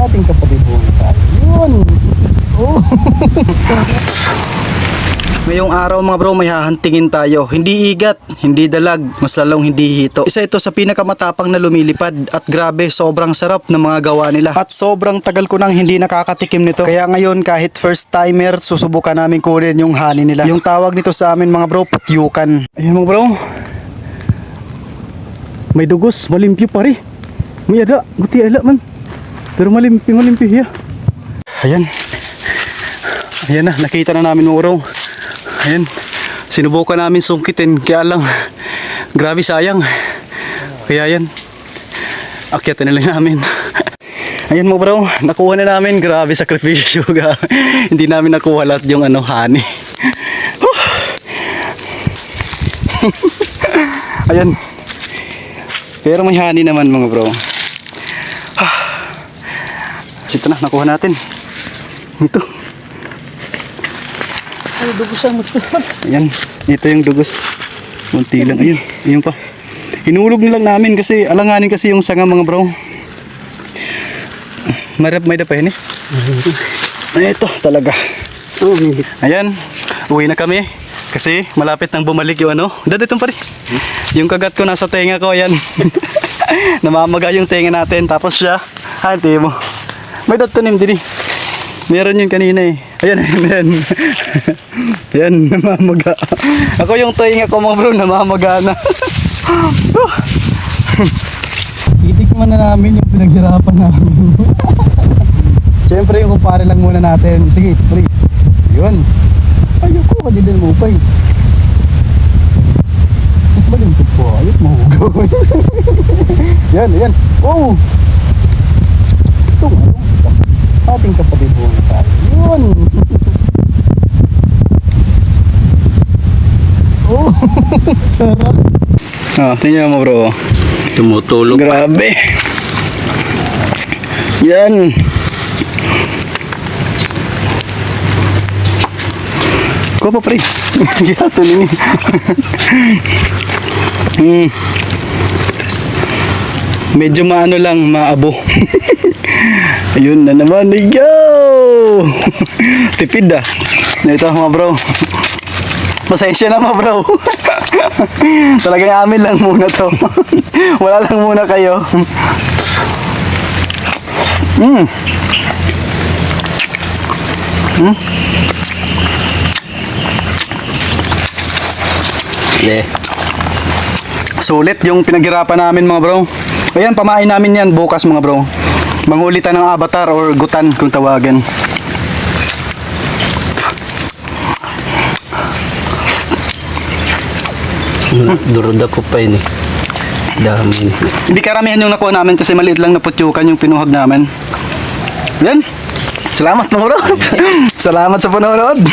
Ating kapatid muna tayo. Yun! Oh! Ngayong araw mga bro, may hahantingin tayo. Hindi igat, hindi dalag, mas lalong hindi hito. Isa ito sa pinakamatapang na lumilipad. At grabe, sobrang sarap ng mga gawa nila. At sobrang tagal ko nang hindi nakakatikim nito. Kaya ngayon kahit first timer, susubukan namin kunin yung honey nila. Yung tawag nito sa amin mga bro, putyukan. Ayan mga bro. May dugos, malimpyo pare. May ada, guti ala man. Pero malimpyo ya. Ayan. Ayan na, nakita na namin mga bro. Ayan, sinubukan namin sungkitin, kaya lang grabe sayang. Kaya yan, akyatan na lang namin. Ayan mo bro, nakuha na namin. Grabe sakripisyo. Hindi namin nakuha lahat yung honey. Ayan, pero may honey naman mga bro. Ito na, nakuha natin. Ito. Ay, dugos ang magtuhan. Ayan, ito yung dugos. Munti lang, ayun, ayun pa. Hinulog nilang namin kasi alanganin kasi yung sanga mga bro. May dapahin eh. Ay, ito talaga. Ayan, uwi na kami. Kasi malapit nang bumalik yung Daditong pare. Yung kagat ko nasa tenga ko, ayan. Namamaga yung tenga natin. Tapos siya, hati mo. May datanim din eh. Meron yun kanina eh. Ayan, ayan. Ayan, namamaga. Ako yung tenga ko mga bro, namamaga na. Itikman na namin yung pinaghirapan namin. Siyempre yung kumpare lang muna natin. Sige, pre. Yun. Ayoko, kadidin mo pa eh. Balimpit po, ayot mo. Yan, yan. Oh! Itong ating kapatid muna tayo. Yun! Oh! Sarap! Tingnan mo bro. Tumutulog. Grabe! Yan! Ko pa pre. Gato nini. Medyo maano lang, maabo. Ayun na naman. Go! Tipid ah. Ito mga bro. Pasensya na mga bro. Talagang amin lang muna to. Wala lang muna kayo. Yeah. Sulit yung pinaghirapan namin mga bro. Ayan, pamain namin yan bukas mga bro. Mangulitan ng avatar or gutan kung tawagan. Duruda ko pa yun eh. Dami. Hindi karamihan yung nakuha namin kasi maliit lang na putyukan yung pinuhag namin. Yan. Salamat mga bro. Salamat sa panonood.